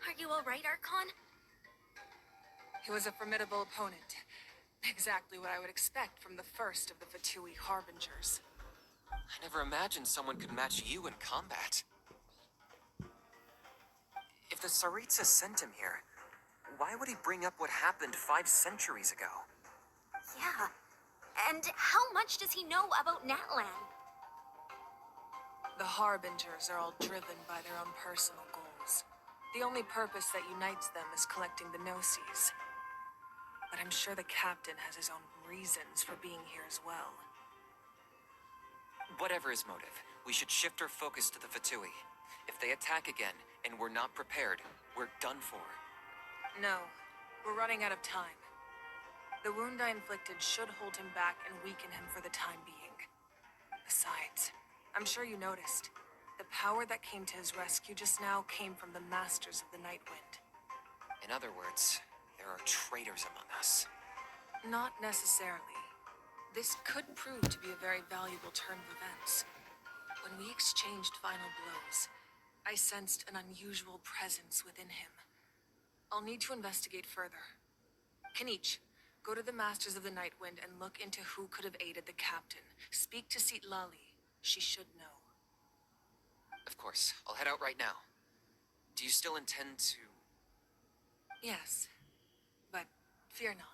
Are you alright, Archon? He was a formidable opponent. Exactly what I would expect from the first of the Fatui Harbingers. I never imagined someone could match you in combat. If the Tsaritsa sent him here, why would he bring up what happened 5 centuries ago? Yeah. And how much does he know about Natlan? The Harbingers are all driven by their own personal goals. The only purpose that unites them is collecting the Gnosis. But I'm sure the captain has his own reasons for being here as well. Whatever his motive, we should shift our focus to the Fatui. If they attack again, and we're not prepared, we're done for. No, we're running out of time. The wound I inflicted should hold him back and weaken him for the time being. Besides, I'm sure you noticed, the power that came to his rescue just now came from the Masters of the Night Wind. In other words, there are traitors among us. Not necessarily. This could prove to be a very valuable turn of events. When we exchanged final blows, I sensed an unusual presence within him. I'll need to investigate further. Kanich, go to the Masters of the Night Wind and look into who could have aided the captain. Speak to Seat Lali. She should know. Of course, I'll head out right now. Do you still intend to... Yes, but fear not.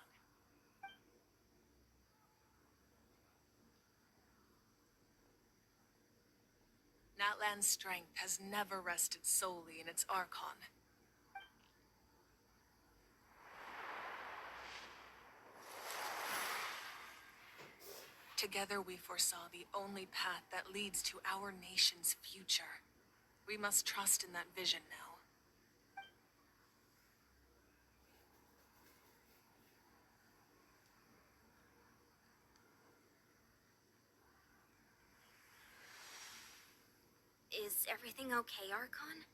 Natlan's strength has never rested solely in its Archon. Together we foresaw the only path that leads to our nation's future. We must trust in that vision now. Is everything okay, Archon?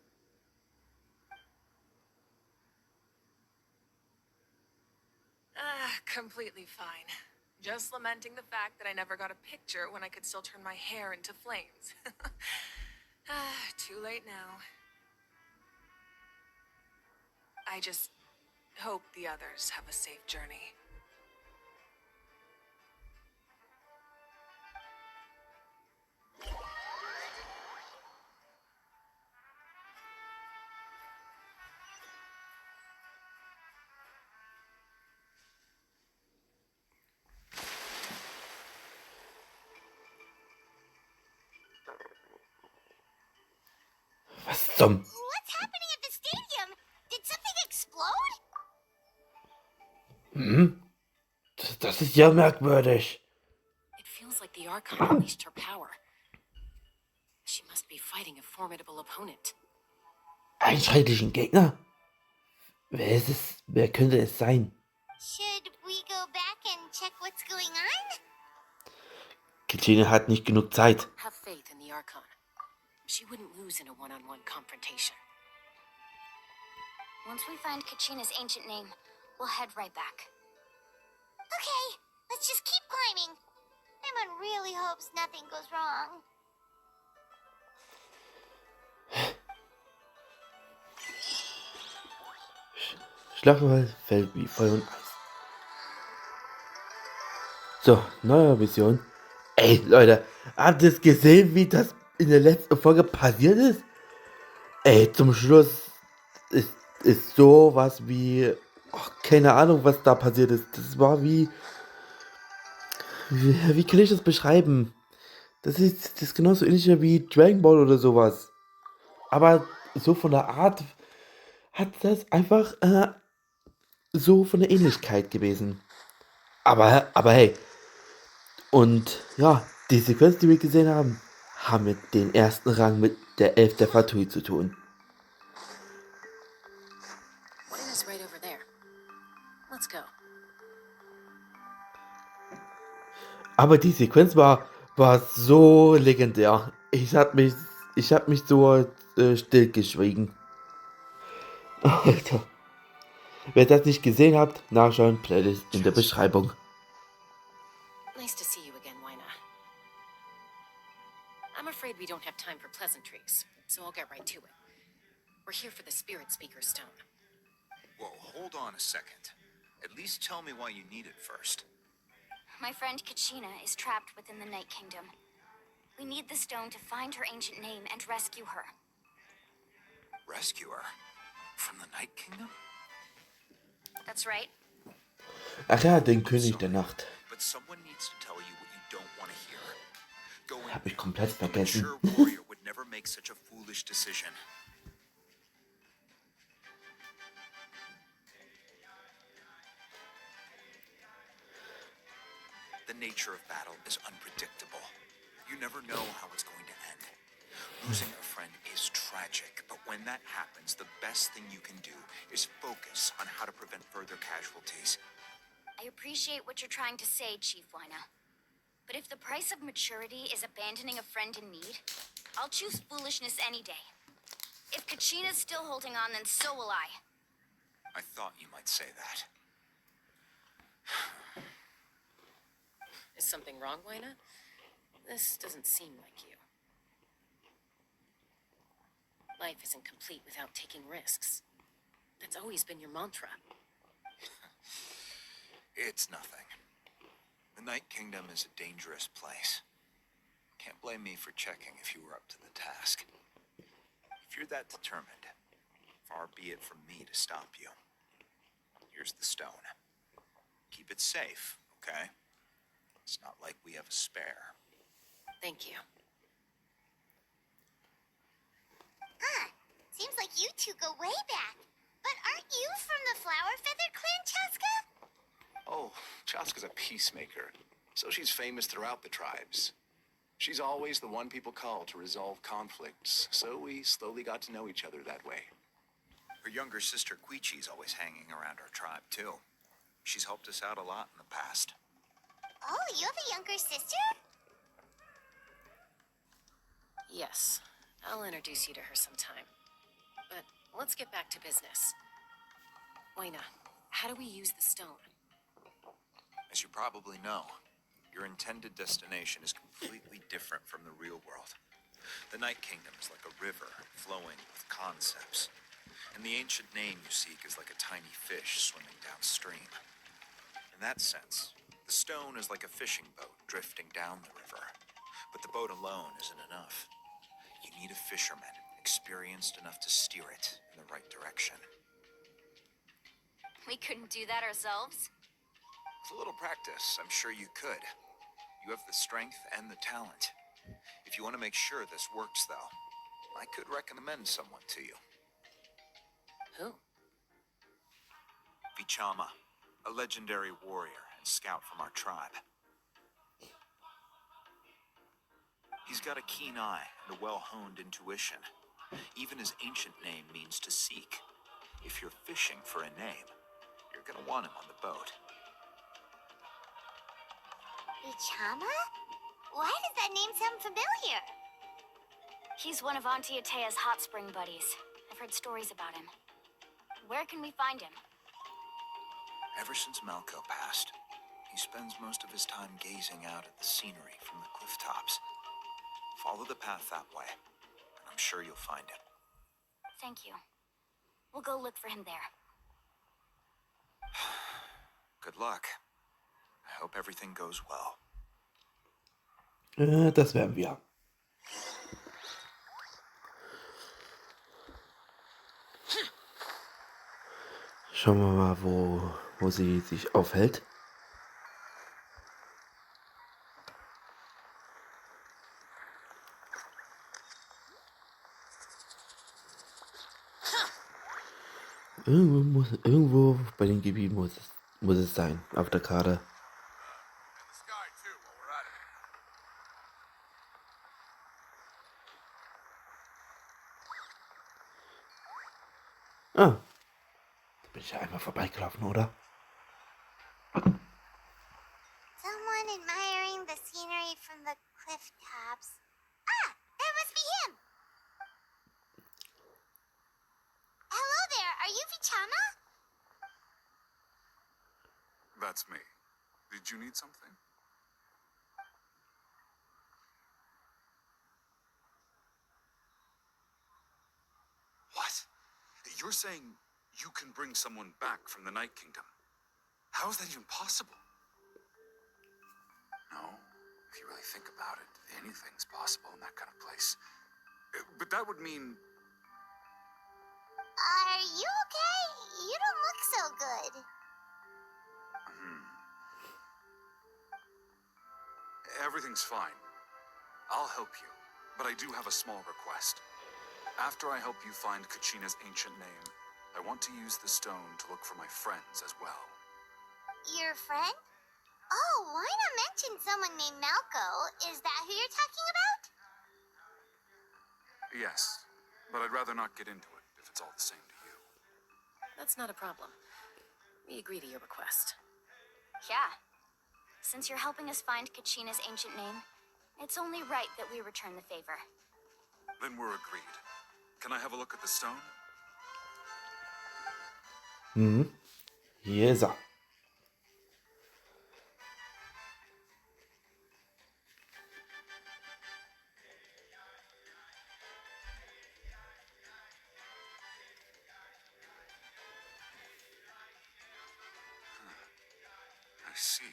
Completely fine. Just lamenting the fact that I never got a picture when I could still turn my hair into flames. Too late now. I just hope the others have a safe journey. Was zum... What's happening at the stadium? Did something explode? Das ist ja merkwürdig. It feels like the Archon unleashed her power. She must be fighting a formidable opponent. Einen schrecklichen Gegner? Wer ist es? Wer könnte es sein? Should we go back and check what's going on? Kitschine hat nicht genug Zeit. Have faith in the Archon. She wouldn't lose in a one-on-one confrontation. Once we find Kachina's ancient name, we'll head right back. Okay, let's just keep climbing. Emon really hopes nothing goes wrong. Schlagwort fällt wie Feuer und Eis. So, neue Mission. Ey, Leute, habt ihr es gesehen, wie das in der letzten Folge passiert ist? Ey, zum Schluss ist sowas wie... Oh, keine Ahnung, was da passiert ist. Das war wie kann ich das beschreiben? Das ist genauso ähnlich wie Dragon Ball oder sowas. Aber so von der Art hat das einfach so von der Ähnlichkeit gewesen. Aber hey. Und ja, die Sequenz, die wir gesehen haben, mit den ersten Rang mit der Elf der Fatui zu tun. Is right over there. Let's go. Aber die Sequenz war so legendär. Ich hab mich so stillgeschwiegen. Alter. Wer das nicht gesehen hat, nachschauen, Playlist in der Beschreibung. Nice to see you again, Eine. I'm afraid we don't have time for pleasantries, so I'll get right to it. We're here for the Spirit Speaker Stone. Whoa, hold on a second. At least tell me why you need it first. My friend Kachina is trapped within the Night Kingdom. We need the stone to find her ancient name and rescue her. Rescue her? From the Night Kingdom? That's right. Ach ja, den König der Nacht. But someone needs to tell you what you don't want to hear. Going Hab ich komplett a vergessen. mature warrior would never make such a foolish decision. The nature of battle is unpredictable. You never know how it's going to end. Losing a friend is tragic, but when that happens, the best thing you can do is focus on how to prevent further casualties. I appreciate what you're trying to say, Chief Wina. But if the price of maturity is abandoning a friend in need, I'll choose foolishness any day. If Kachina's still holding on, then so will I. I thought you might say that. Is something wrong, Wina? This doesn't seem like you. Life isn't complete without taking risks. That's always been your mantra. It's nothing. The Night Kingdom is a dangerous place. Can't blame me for checking if you were up to the task. If you're that determined, far be it from me to stop you. Here's the stone. Keep it safe, okay? It's not like we have a spare. Thank you. Huh. Seems like you two go way back. But aren't you from the Flower Feather Clan, Chaska? Oh, Chaska's a peacemaker, so she's famous throughout the tribes. She's always the one people call to resolve conflicts, so we slowly got to know each other that way. Her younger sister Quichi's always hanging around our tribe, too. She's helped us out a lot in the past. Oh, you have a younger sister? Yes, I'll introduce you to her sometime. But let's get back to business. Wina, how do we use the stone? As you probably know, your intended destination is completely different from the real world. The Night Kingdom is like a river flowing with concepts. And the ancient name you seek is like a tiny fish swimming downstream. In that sense, the stone is like a fishing boat drifting down the river. But the boat alone isn't enough. You need a fisherman experienced enough to steer it in the right direction. We couldn't do that ourselves. With a little practice, I'm sure you could. You have the strength and the talent. If you want to make sure this works, though, I could recommend someone to you. Who? Vichama, a legendary warrior and scout from our tribe. He's got a keen eye and a well-honed intuition. Even his ancient name means to seek. If you're fishing for a name, you're gonna want him on the boat. Ichama? Why does that name sound familiar? He's one of Auntie Atea's hot spring buddies. I've heard stories about him. Where can we find him? Ever since Malco passed, he spends most of his time gazing out at the scenery from the cliff tops. Follow the path that way, and I'm sure you'll find him. Thank you. We'll go look for him there. Good luck. I hope everything goes well. Das werden wir. Schauen wir mal, wo sie sich aufhält. Irgendwo bei den Gebieten muss es sein, auf der Karte. Ah, da bin ich ja einmal vorbeigelaufen, oder? Someone admiring the scenery from the cliff tops. Ah, that must be him! Hello there, are you Vichama? That's me. Did you need something? What? You're saying you can bring someone back from the Night Kingdom. How is that even possible? No, if you really think about it, anything's possible in that kind of place. But that would mean... Are you okay? You don't look so good. Everything's fine. I'll help you, but I do have a small request. After I help you find Kachina's ancient name, I want to use the stone to look for my friends as well. Your friend? Oh, why not mention someone named Malco? Is that who you're talking about? Yes, but I'd rather not get into it if it's all the same to you. That's not a problem. We agree to your request. Yeah. Since you're helping us find Kachina's ancient name, it's only right that we return the favor. Then we're agreed. Can I have a look at the stone? Hier ist er. I see.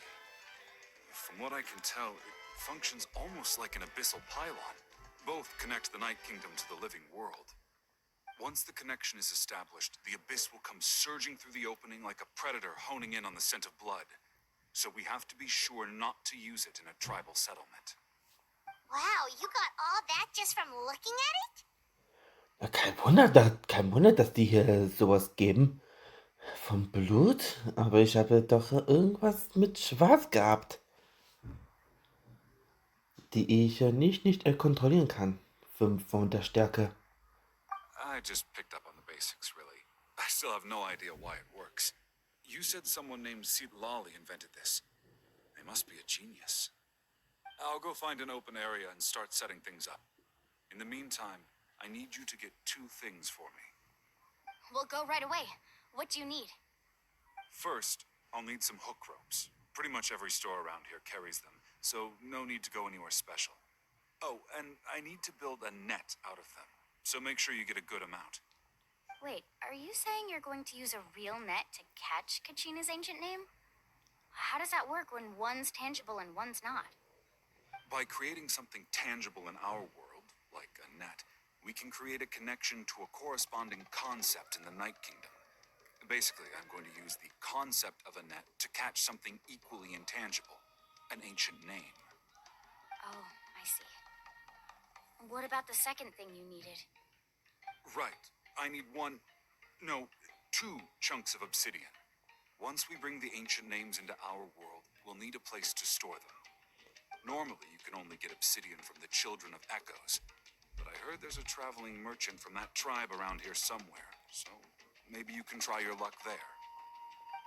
From what I can tell, it functions almost like an abyssal pylon. Both connect the Night Kingdom to the living world. Once the connection is established, the abyss will come surging through the opening like a predator honing in on the scent of blood. So we have to be sure not to use it in a tribal settlement. Wow, you got all that just from looking at it? Ja, kein Wunder, dass die hier sowas geben. Vom Blut? Aber ich habe doch irgendwas mit Schwarz gehabt. Die ich ja nicht kontrollieren kann. Von der Stärke. I just picked up on the basics, really. I still have no idea why it works. You said someone named Lali invented this. They must be a genius. I'll go find an open area and start setting things up. In the meantime, I need you to get 2 things for me. We'll go right away. What do you need? First, I'll need some hook ropes. Pretty much every store around here carries them, so no need to go anywhere special. Oh, and I need to build a net out of them, so make sure you get a good amount. Wait, are you saying you're going to use a real net to catch Kachina's ancient name? How does that work when one's tangible and one's not? By creating something tangible in our world, like a net, we can create a connection to a corresponding concept in the Night Kingdom. Basically, I'm going to use the concept of a net to catch something equally intangible, an ancient name. Oh, I see. What about the second thing you needed? Right. I need 2 chunks of obsidian. Once we bring the ancient names into our world, we'll need a place to store them. Normally, you can only get obsidian from the Children of Echoes, but I heard there's a traveling merchant from that tribe around here somewhere, so maybe you can try your luck there.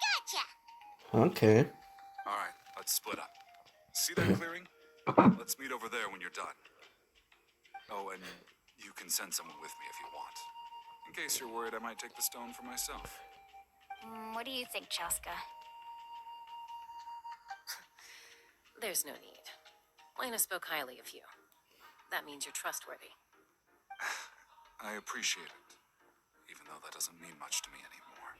Gotcha! Okay. All right, let's split up. See that clearing? Let's meet over there when you're done. Oh, and you can send someone with me if you want. In case you're worried I might take the stone for myself. What do you think, Chaska? There's no need. Lena spoke highly of you. That means you're trustworthy. I appreciate it, even though that doesn't mean much to me anymore.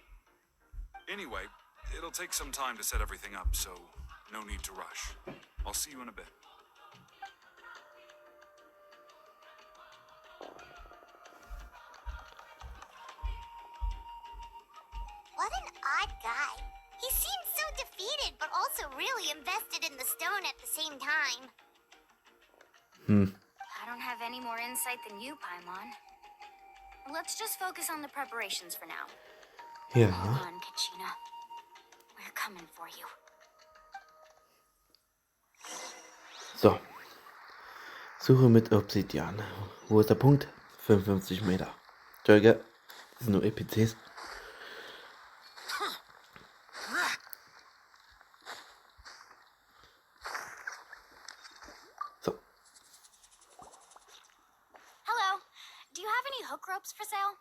Anyway, it'll take some time to set everything up, so no need to rush. I'll see you in a bit. What an odd guy. He seems so defeated, but also really invested in the stone at the same time. I don't have any more insight than you, Paimon. Let's just focus on the preparations for now. Ja. Hold on, Kachina. We're coming for you. So. Suche mit Obsidian. Wo ist der Punkt? 55 Meter. Entschuldige, das sind nur EPCs. So. Hello. Do you have any hook ropes for sale?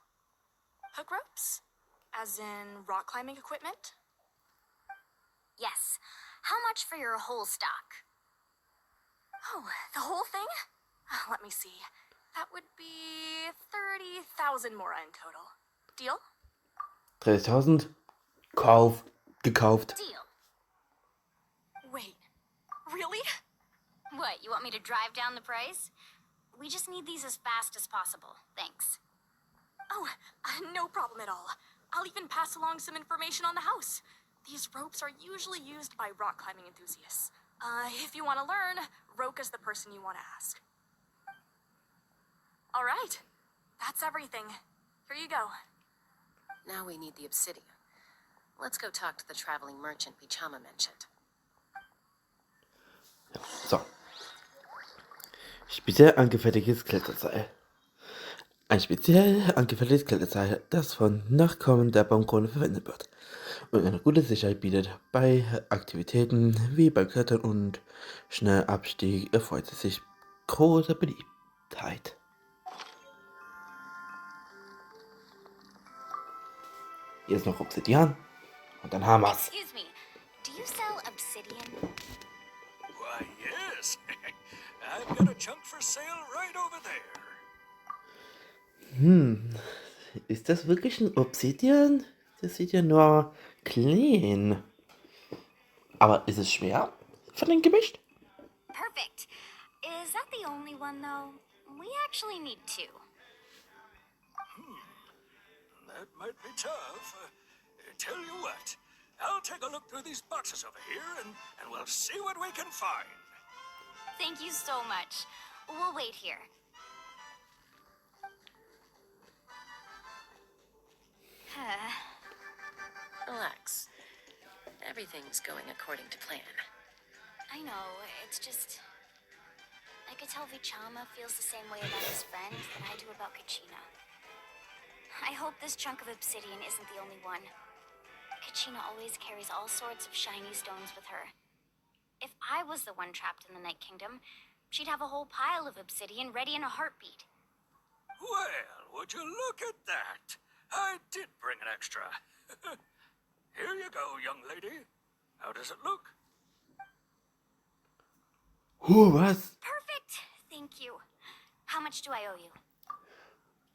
Hook ropes? As in rock climbing equipment? Yes. How much for your whole stock? Oh, the whole thing? Let me see. That would be 30,000 mora in total. Deal? 30.000. Kauf. Gekauft. Deal. Wait, really? What, you want me to drive down the price? We just need these as fast as possible. Thanks. Oh, no problem at all. I'll even pass along some information on the house. These ropes are usually used by rock climbing enthusiasts. If you want to learn, Roka's the person you want to ask. All right, that's everything. Here you go. Now we need the obsidian. Let's go talk to the traveling merchant Bichama mentioned. So. Speziell angefertigtes Kletterseil. Ein speziell angefertigtes Kletterseil, das von Nachkommen der Baumkrone verwendet wird und eine gute Sicherheit bietet. Bei Aktivitäten wie beim Klettern und Schnellabstieg erfreut es sich großer Beliebtheit. Hier ist noch Obsidian und dann haben wir's. Excuse me, do you sell obsidian? Why, yes. I've got a chunk for sale right over there. Ist das wirklich ein Obsidian? Das sieht ja nur clean. Aber ist es schwer von dem Gewicht? Perfect. Is that the only one, though? We actually need two. That might be tough. Tell you what, I'll take a look through these boxes over here and we'll see what we can find. Thank you so much. We'll wait here. Relax. Everything's going according to plan. I know, it's just... I could tell Vichama feels the same way about his friend that I do about Kachina. I hope this chunk of obsidian isn't the only one. Kachina always carries all sorts of shiny stones with her. If I was the one trapped in the Night Kingdom, she'd have a whole pile of obsidian ready in a heartbeat. Well, would you look at that? I did bring an extra. Here you go, young lady. How does it look? Was? Perfect! Thank you. How much do I owe you?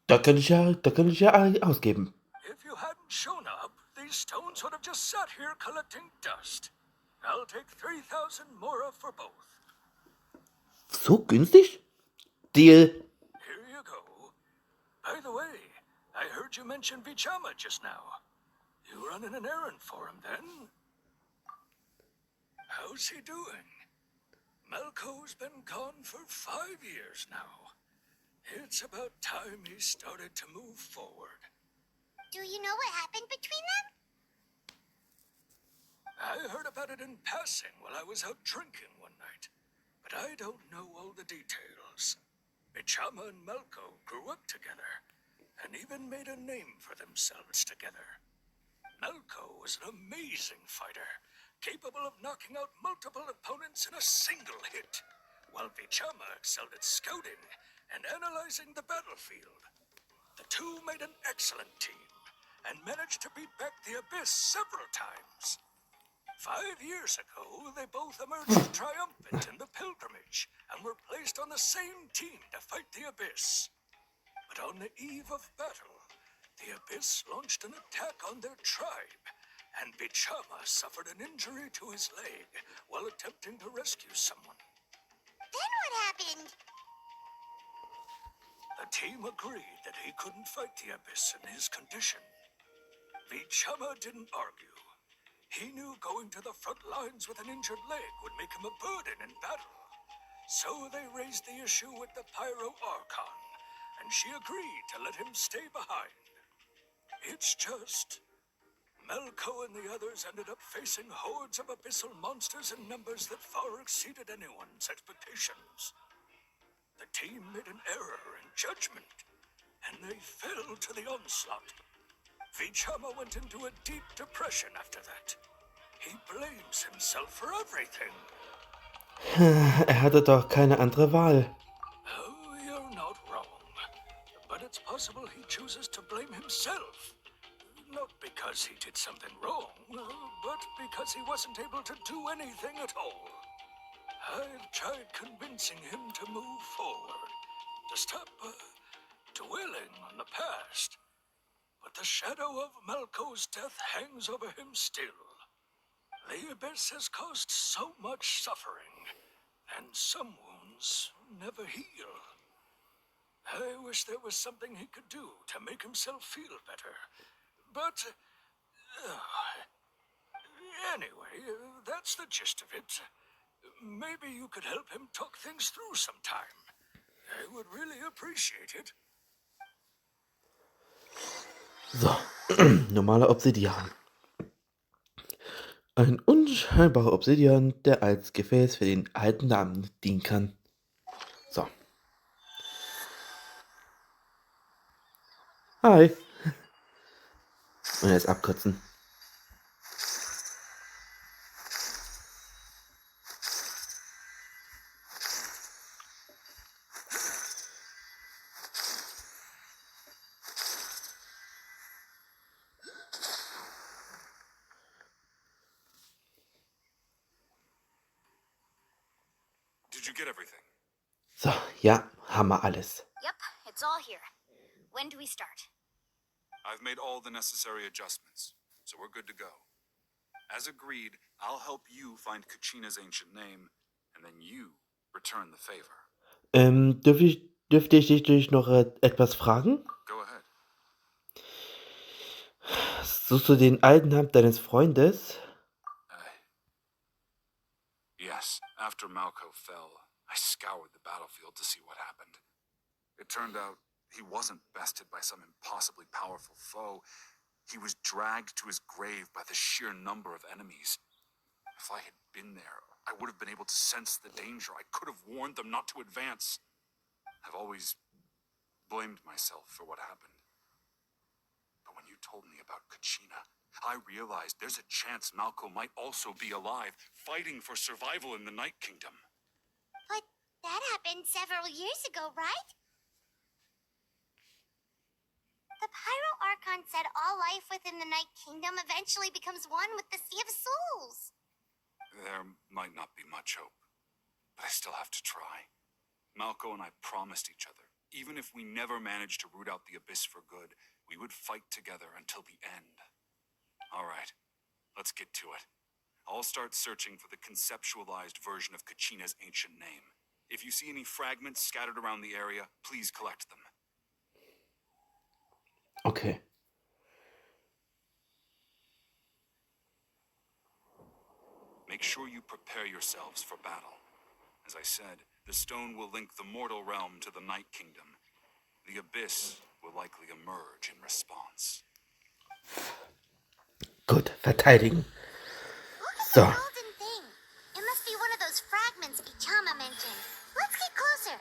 Da kann ich ja ausgeben. If you hadn't shown up, these stones would have just sat here collecting dust. I'll take 3,000 mora for both. So günstig? Deal. Here you go. By the way, I heard you mention Vichama just now. You running an errand for him, then? How's he doing? Malco's been gone for 5 years now. It's about time he started to move forward. Do you know what happened between them? I heard about it in passing while I was out drinking one night, but I don't know all the details. Bichama and Malco grew up together, and even made a name for themselves together. Malco was an amazing fighter, capable of knocking out multiple opponents in a single hit, while Vichama excelled at scouting and analyzing the battlefield. The two made an excellent team, and managed to beat back the Abyss several times. 5 years ago, they both emerged triumphant in the pilgrimage, and were placed on the same team to fight the Abyss. But on the eve of battle, the Abyss launched an attack on their tribe, and Bichama suffered an injury to his leg while attempting to rescue someone. Then what happened? The team agreed that he couldn't fight the Abyss in his condition. Bichama didn't argue. He knew going to the front lines with an injured leg would make him a burden in battle. So they raised the issue with the Pyro Archon, and she agreed to let him stay behind. It's just... Malco and the others ended up facing hordes of abyssal monsters in numbers that far exceeded anyone's expectations. The team made an error in judgment, and they fell to the onslaught. Vichama went into a deep depression after that. He blames himself for everything. Hatte doch keine andere Wahl. Oh, you're not wrong. But it's possible he chooses to blame himself. Not because he did something wrong, but because he wasn't able to do anything at all. I've tried convincing him to move forward, to stop dwelling on the past. but the shadow of Malco's death hangs over him still. The abyss has caused so much suffering, and some wounds never heal. I wish there was something he could do to make himself feel better. But, anyway, that's the gist of it. Maybe you could help him talk things through sometime. I would really appreciate it. So, normaler Obsidian. Ein unscheinbarer Obsidian, der als Gefäß für den alten Namen dienen kann. So. Hi. Und jetzt abkürzen. Did you get everything? So, ja, haben wir alles. Yep, it's all here. When do we start? I've made all the necessary adjustments, so we're good to go. As agreed, I'll help you find Kachina's ancient name, and then you return the favor. Dürfte ich dich noch etwas fragen? Go ahead. Suchst du den alten Namen deines Freundes? Yes, after Malco fell, I scoured the battlefield to see what happened. It turned out he wasn't bested by some impossibly powerful foe. He was dragged to his grave by the sheer number of enemies. If I had been there, I would have been able to sense the danger. I could have warned them not to advance. I've always blamed myself for what happened. But when you told me about Kachina, I realized there's a chance Malco might also be alive, fighting for survival in the Night Kingdom. But that happened several years ago, right? The Pyro Archon said all life within the Night Kingdom eventually becomes one with the Sea of Souls. There might not be much hope, but I still have to try. Malco and I promised each other, even if we never managed to root out the Abyss for good, we would fight together until the end. All right, let's get to it. I'll start searching for the conceptualized version of Kachina's ancient name. If you see any fragments scattered around the area, please collect them. Okay. Make sure you prepare yourselves for battle. As I said, the stone will link the mortal realm to the Night Kingdom. The Abyss will likely emerge in response. Gut, verteidigen. Look at So. the golden thing. It must be one of those fragments Ichama mentioned. Let's get closer.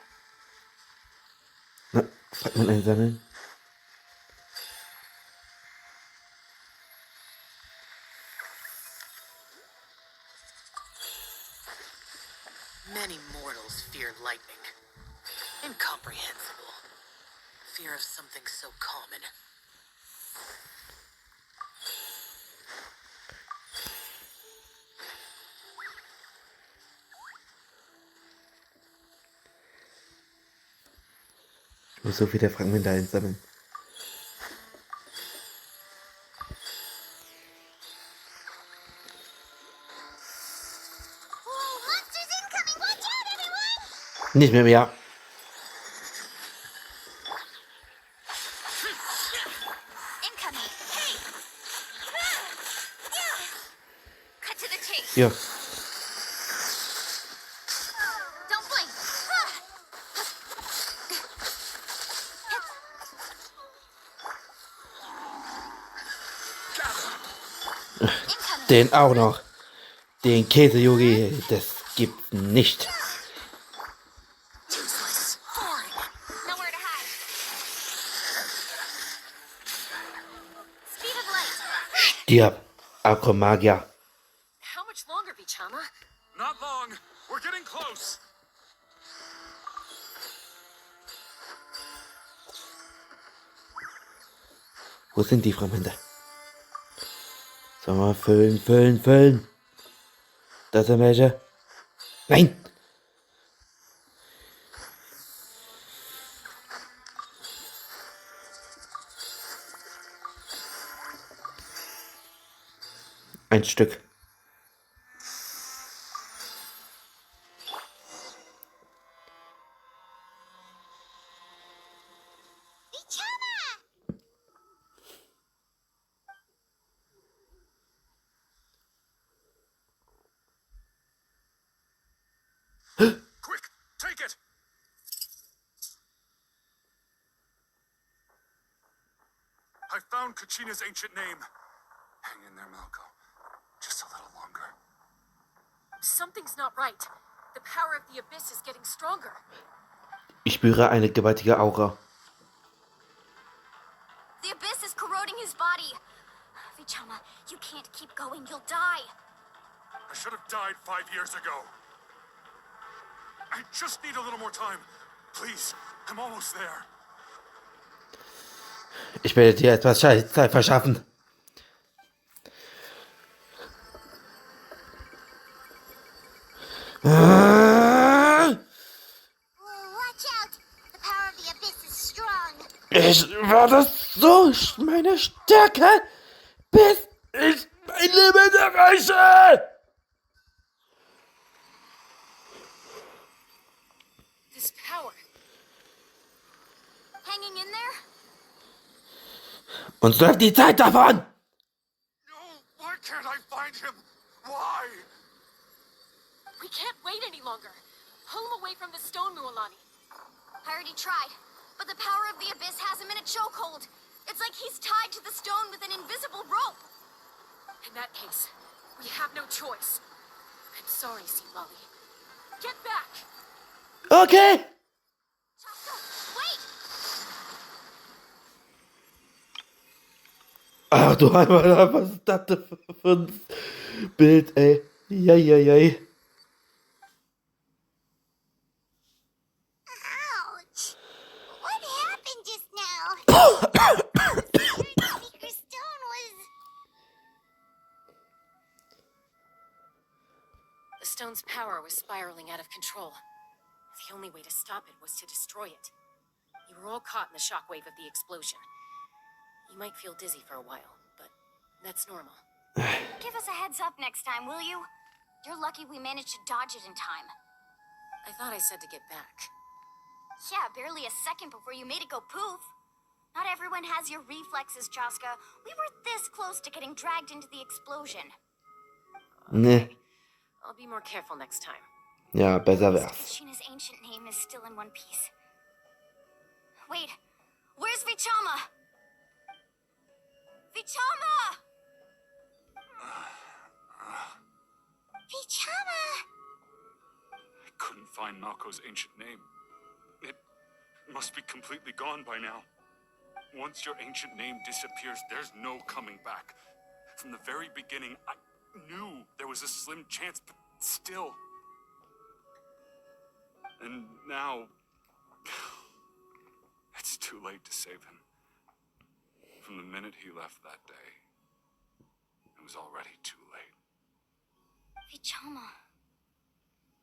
Na, Fragment einsammeln. Many mortals fear lightning. Incomprehensible. Fear of something so common. Ich muss so viele Fragmente einsammeln. Whoa, monsters incoming! Watch out, everyone! Nicht mehr. Incoming! Hey! Cut to the chase. Ja. Don't blink. Incoming. Den auch noch. Den Käse-Yogi, das gibt's nicht. Useless. Boring. Nowhere to hide. Speed of light. Stirb, Akromagier. How much longer, Bichama? Not long. We're getting close. Wo sind die Fragmente? Sollen wir füllen. Das sind welche. Nein! Ein Stück. Quick, take it! I found Kachina's ancient name. Hang in there, Malco. Just a little longer. Something's not right. The power of the abyss is getting stronger. Ich spüre eine gewaltige Aura. The abyss is corroding his body. Vichama, you can't keep going. You'll die. I should have died 5 years ago. I just need a little more time. Please, I'm almost there. Ich werde dir etwas Zeit verschaffen. Ich werde so meine Stärke, bis ich mein Leben erreiche. This power. Hanging in there? Uns läuft die Zeit davon. No, why can't I find him? Why? We can't wait any longer. Pull him away from the stone, Mualani. I already tried, but the power of the abyss has him in a chokehold. It's like he's tied to the stone with an invisible rope. In that case, we have no choice. I'm sorry, Sealali. Get back! Okay. Wait! Ach du Heimat, was ist das denn für ein Bild, ey? Jei. Ouch! What happened just now? Secret stone was... The stone's power was spiraling out of control. The only way to stop it was to destroy it. You were all caught in the shockwave of the explosion. You might feel dizzy for a while, but that's normal. Give us a heads up next time, will you? You're lucky we managed to dodge it in time. I thought I said to get back. Yeah, barely a second before you made it go poof. Not everyone has your reflexes, Chaska. We were this close to getting dragged into the explosion. Ne. I'll be more careful next time. Ja, besser wär's. Kachina's ancient name is still in one piece. Wait, where's Vichama? Vichama! Vichama! I couldn't find Malco's ancient name. It must be completely gone by now. Once your ancient name disappears, there's no coming back. From the very beginning, I knew there was a slim chance, but still. And now, it's too late to save him. From the minute he left that day, it was already too late. Vichama.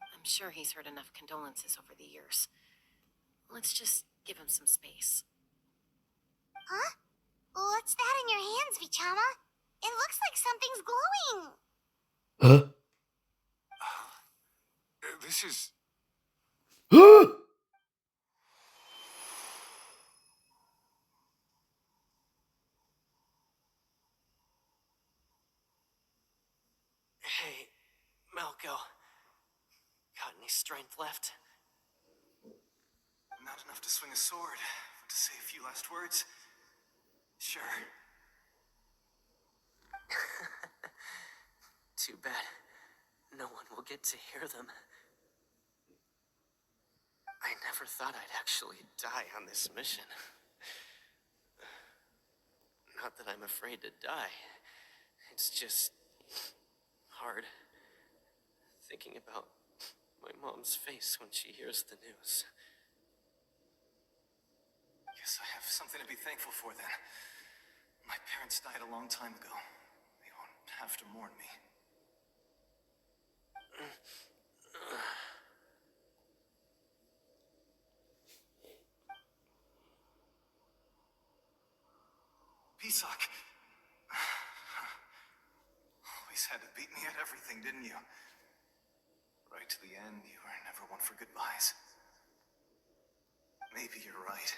I'm sure he's heard enough condolences over the years. Let's just give him some space. Huh? What's that in your hands, Vichama? It looks like something's glowing. Huh? This is... Hey, Malco. Got any strength left? Not enough to swing a sword, but to say a few last words? Sure. Too bad. No one will get to hear them. I never thought I'd actually die on this mission. Not that I'm afraid to die. It's just hard thinking about my mom's face when she hears the news. Guess I have something to be thankful for then. My parents died a long time ago. They won't have to mourn me. Pisak. Always had to beat me at everything, didn't you? Right to the end, you were never one for goodbyes. Maybe you're right.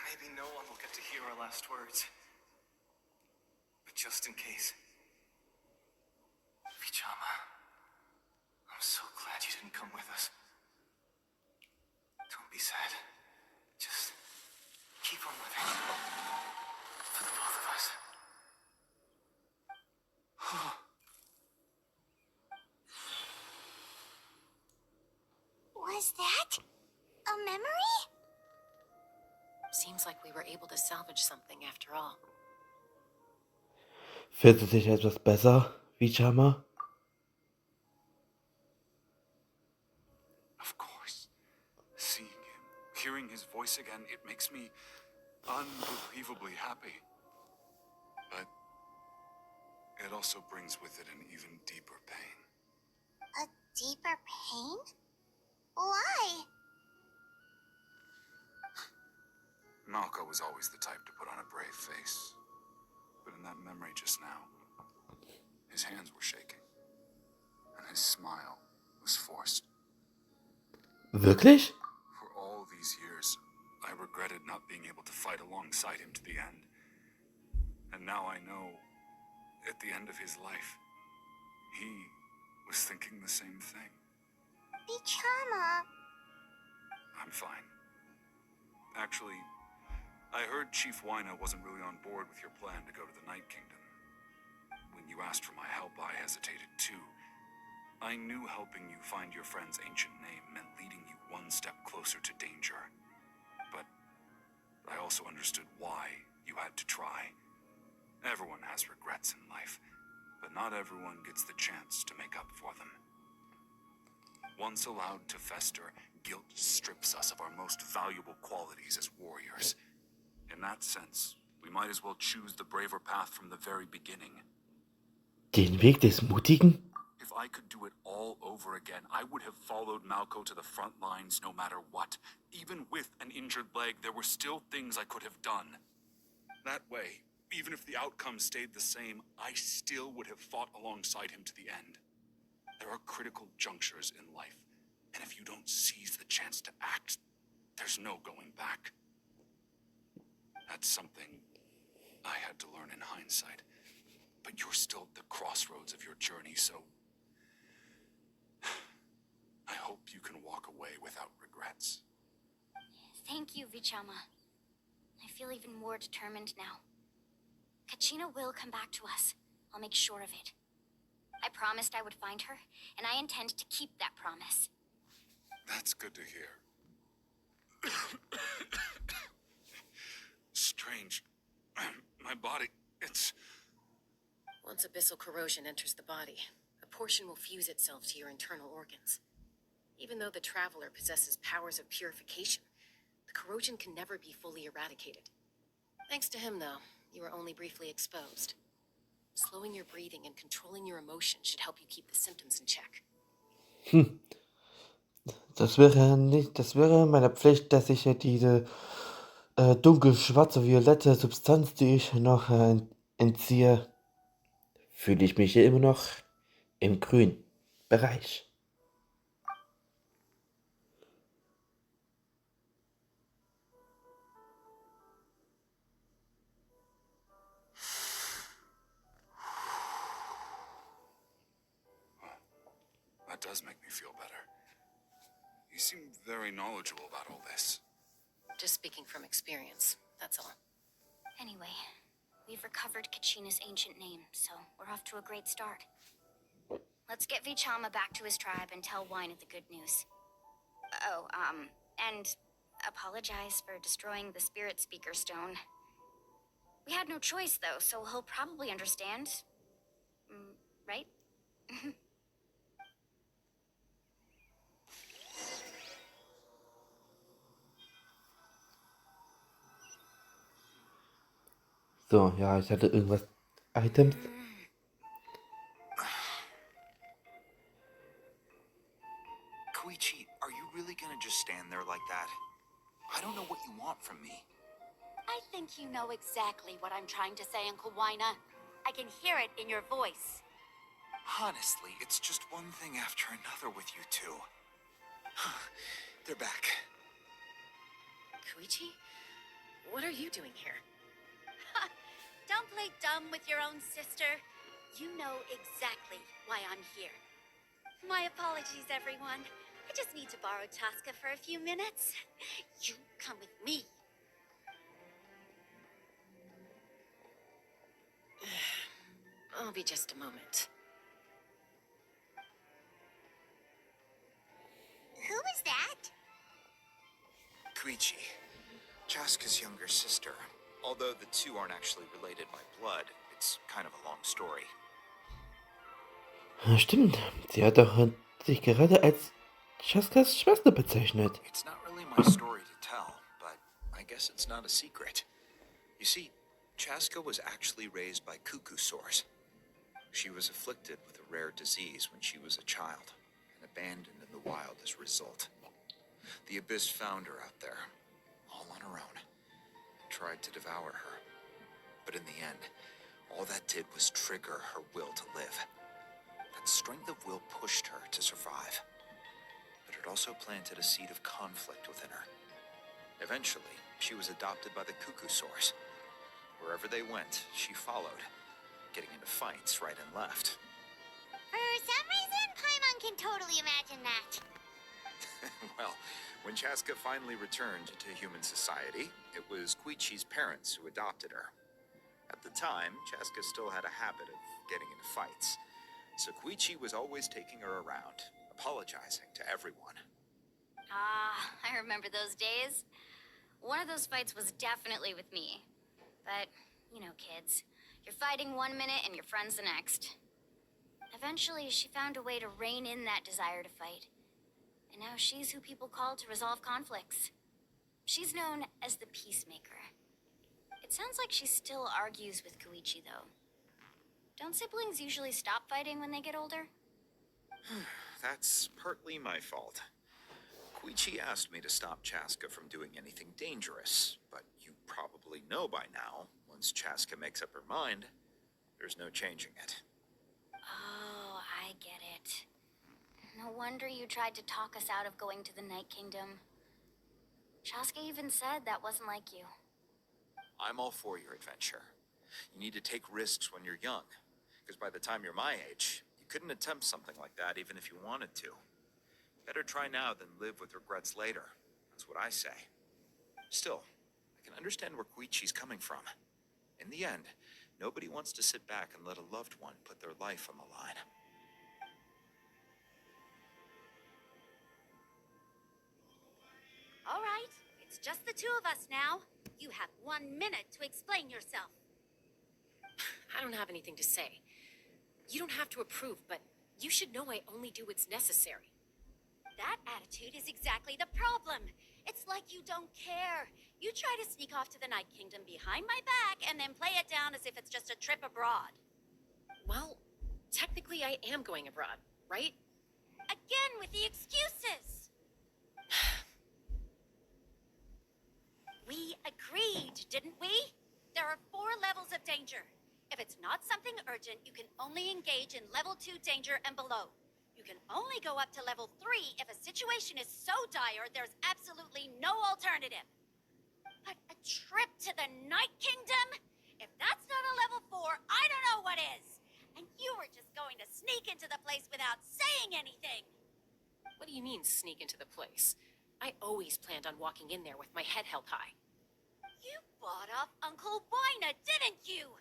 Maybe no one will get to hear our last words. But just in case... Vichama, I'm so glad you didn't come with us. Don't be sad. Just keep on living. For the both of us. Was that a memory? Seems like we were able to salvage something after all. Fühlt es sich etwas besser, Vichama? Of course. Seeing him, hearing his voice again, it makes me unbelievably happy. But it also brings with it an even deeper pain. A deeper pain? Why? Malco was always the type to put on a brave face. But in that memory just now, his hands were shaking. And his smile was forced. Wirklich? For all these years, I regretted not being able to fight alongside him to the end. And now I know, at the end of his life, he was thinking the same thing. Vichama. I'm fine. Actually, I heard Chief Wyna wasn't really on board with your plan to go to the Night Kingdom. When you asked for my help, I hesitated too. I knew helping you find your friend's ancient name meant leading you one step closer to danger. But I also understood why you had to try. Everyone has regrets in life, but not everyone gets the chance to make up for them. Once allowed to fester, guilt strips us of our most valuable qualities as warriors. In that sense, we might as well choose the braver path from the very beginning. Den Weg des Mutigen? If I could do it all over again, I would have followed Malco to the front lines no matter what. Even with an injured leg, there were still things I could have done. That way, even if the outcome stayed the same, I still would have fought alongside him to the end. There are critical junctures in life, and if you don't seize the chance to act, there's no going back. That's something I had to learn in hindsight. But you're still at the crossroads of your journey, so I hope you can walk away without regrets. Thank you, Vichama. I feel even more determined now. Kachina will come back to us. I'll make sure of it. I promised I would find her, and I intend to keep that promise. That's good to hear. Strange. My body, it's... Once abyssal corrosion enters the body, a portion will fuse itself to your internal organs. Even though the Traveler possesses powers of purification, the corrosion can never be fully eradicated. Thanks to him, though, you were only briefly exposed. Slowing your breathing and controlling your emotions should help you keep the symptoms in check. Das wäre meine Pflicht, dass ich diese dunkel-schwarze-violette Substanz, die ich noch entziehe, fühle ich mich hier immer noch im grünen Bereich. That does make me feel better. You seem very knowledgeable about all this. Just speaking from experience, that's all. Anyway, we've recovered Kachina's ancient name, so we're off to a great start. Let's get Vichama back to his tribe and tell Wyna the good news. Oh, and apologize for destroying the Spirit Speaker Stone. We had no choice, though, so he'll probably understand. Right? So, ja, ich hatte irgendwas. Items. Koichi, are you really gonna just stand there like that? I don't know what you want from me. I think you know exactly what I'm trying to say, Uncle Wyna. I can hear it in your voice. Honestly, it's just one thing after another with you two. They're back. Koichi? What are you doing here? Don't play dumb with your own sister. You know exactly why I'm here. My apologies, everyone. I just need to borrow Chaska for a few minutes. You come with me. I'll be just a moment. Who is that? Koichi, Chaska's younger sister. Although the two aren't actually related by blood, it's kind of a long story. Stimmt, sie hat doch sich gerade als Chaskas Schwester bezeichnet. It's not really my story to tell, but I guess it's not a secret. You see, Chaska was actually raised by cuckoo sores. She was afflicted with a rare disease when she was a child, and abandoned in the wild as a result. The Abyss found her out there, all on her own, and tried to devour her. But in the end, all that did was trigger her will to live. That strength of will pushed her to survive, but it also planted a seed of conflict within her. Eventually, she was adopted by the cuckoo sores. Wherever they went, she followed, getting into fights right and left. For some reason, Paimon can totally imagine that. Well, when Chaska finally returned to human society, it was Koichi's parents who adopted her. At the time, Chaska still had a habit of getting into fights, so Koichi was always taking her around, apologizing to everyone. I remember those days. One of those fights was definitely with me. But, you know, kids. You're fighting one minute and your friend's the next. Eventually, she found a way to rein in that desire to fight. And now she's who people call to resolve conflicts. She's known as the Peacemaker. It sounds like she still argues with Koichi, though. Don't siblings usually stop fighting when they get older? That's partly my fault. Koichi asked me to stop Chaska from doing anything dangerous, but you probably know by now, once Chaska makes up her mind, there's no changing it. Oh, I get it. No wonder you tried to talk us out of going to the Night Kingdom. Chaska even said that wasn't like you. I'm all for your adventure. You need to take risks when you're young, because by the time you're my age, you couldn't attempt something like that even if you wanted to. Better try now than live with regrets later. That's what I say. Still, I can understand where Koichi's coming from. In the end, nobody wants to sit back and let a loved one put their life on the line. All right, it's just the two of us now. You have 1 minute to explain yourself. I don't have anything to say. You don't have to approve, but you should know I only do what's necessary. That attitude is exactly the problem. It's like you don't care. You try to sneak off to the Night Kingdom behind my back and then play it down as if it's just a trip abroad. Well, technically I am going abroad, right? Again with the excuses. We agreed, didn't we? There are 4 levels of danger. If it's not something urgent, you can only engage in level 2 danger and below. You can only go up to level 3 if a situation is so dire there's absolutely no alternative. But a trip to the Night Kingdom? If that's not a level 4, I don't know what is. And you were just going to sneak into the place without saying anything. What do you mean, sneak into the place? I always planned on walking in there with my head held high. You bought off Uncle Wina, didn't you?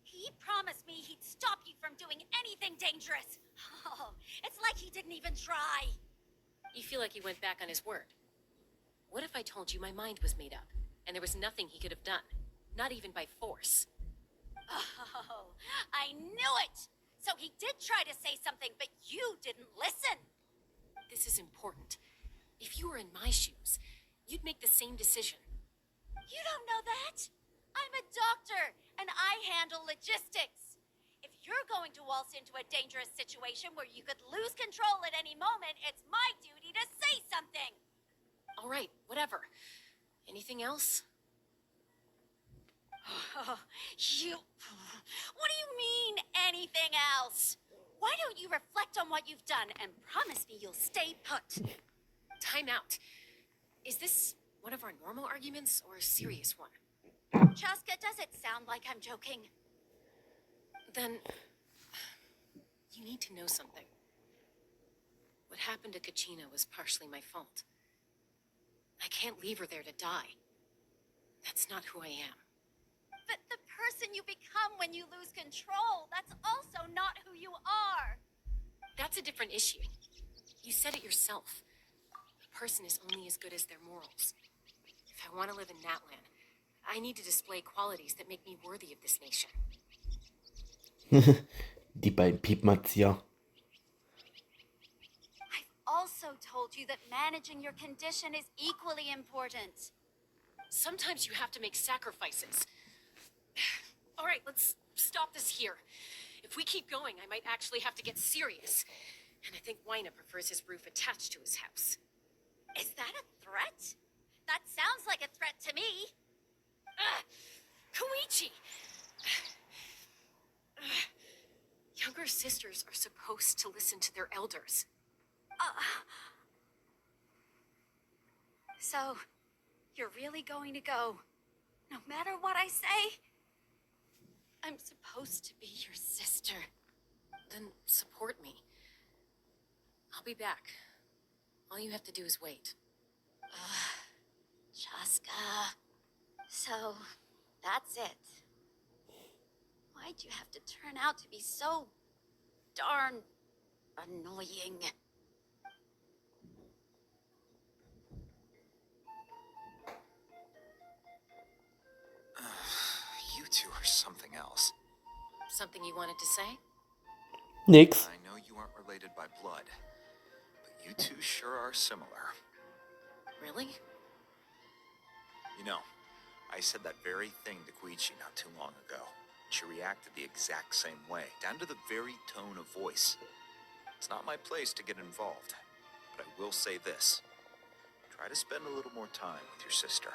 He promised me he'd stop you from doing anything dangerous. Oh, it's like he didn't even try. You feel like he went back on his word. What if I told you my mind was made up, and there was nothing he could have done? Not even by force. Oh, I knew it! So he did try to say something, but you didn't listen. This is important. If you were in my shoes, you'd make the same decision. You don't know that? I'm a doctor, and I handle logistics. If you're going to waltz into a dangerous situation where you could lose control at any moment, it's my duty to say something. All right, whatever. Anything else? You... What do you mean, anything else? Why don't you reflect on what you've done and promise me you'll stay put? Time out. Is this one of our normal arguments or a serious one? Chaska, does it sound like I'm joking? Then you need to know something. What happened to Kachina was partially my fault. I can't leave her there to die. That's not who I am. But the person you become when you lose control, that's also not who you are. That's a different issue. You said it yourself. A person is only as good as their morals. If I want to live in Natlan, I need to display qualities that make me worthy of this nation. Die beiden Piepmatzia. I've also told you that managing your condition is equally important. Sometimes you have to make sacrifices. All right, let's stop this here. If we keep going, I might actually have to get serious. And I think Eine prefers his roof attached to his house. Is that a threat? That sounds like a threat to me. Koichi! Younger sisters are supposed to listen to their elders. So, you're really going to go, no matter what I say? I'm supposed to be your sister. Then support me. I'll be back. All you have to do is wait. Chaska. So, that's it. Why'd you have to turn out to be so darn annoying? You two are something else. Something you wanted to say? Nix. I know you aren't related by blood, but you two sure are similar. Really? You know, I said that very thing to Koichi not too long ago. She reacted the exact same way, down to the very tone of voice. It's not my place to get involved, but I will say this. Try to spend a little more time with your sister.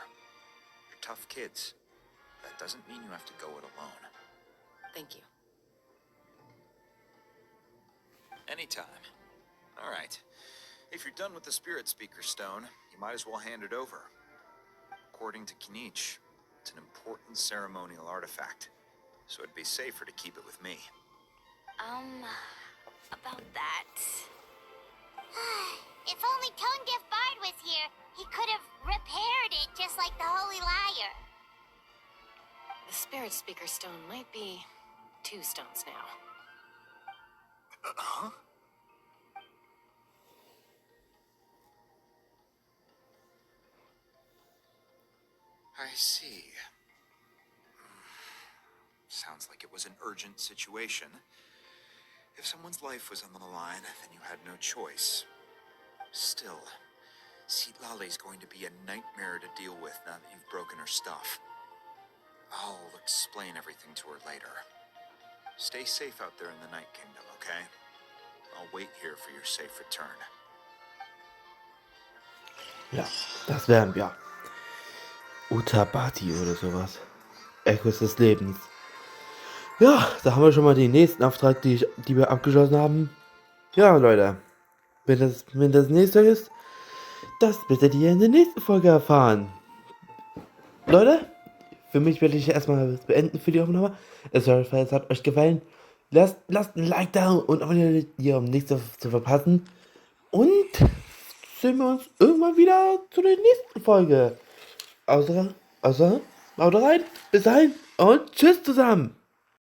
You're tough kids. That doesn't mean you have to go it alone. Thank you. Anytime. All right. If you're done with the Spirit Speaker Stone, you might as well hand it over. According to Kinich, it's an important ceremonial artifact, so it'd be safer to keep it with me. About that. If only Tone Deaf Bard was here, he could have repaired it just like the Holy Liar. The Spirit Speaker Stone might be 2 stones now. Huh? I see. Sounds like it was an urgent situation. If someone's life was on the line, then you had no choice. Still, Sitlali's going to be a nightmare to deal with now that you've broken her stuff. I'll explain everything to her later. Stay safe out there in the Night Kingdom, okay? I'll wait here for your safe return. Ja, das wären wir. Utabati oder sowas. Echos des Lebens. Ja, da haben wir schon mal den nächsten Auftrag, die wir abgeschlossen haben. Ja, Leute. Wenn das nächste ist, das werdet ihr in der nächsten Folge erfahren. Leute, für mich werde ich erstmal beenden für die Aufnahme. Es hat euch gefallen. Lasst ein Like da und abonniert ihr, um nichts zu verpassen. Und sehen wir uns irgendwann wieder zu der nächsten Folge. Haut rein, bis dahin und tschüss zusammen.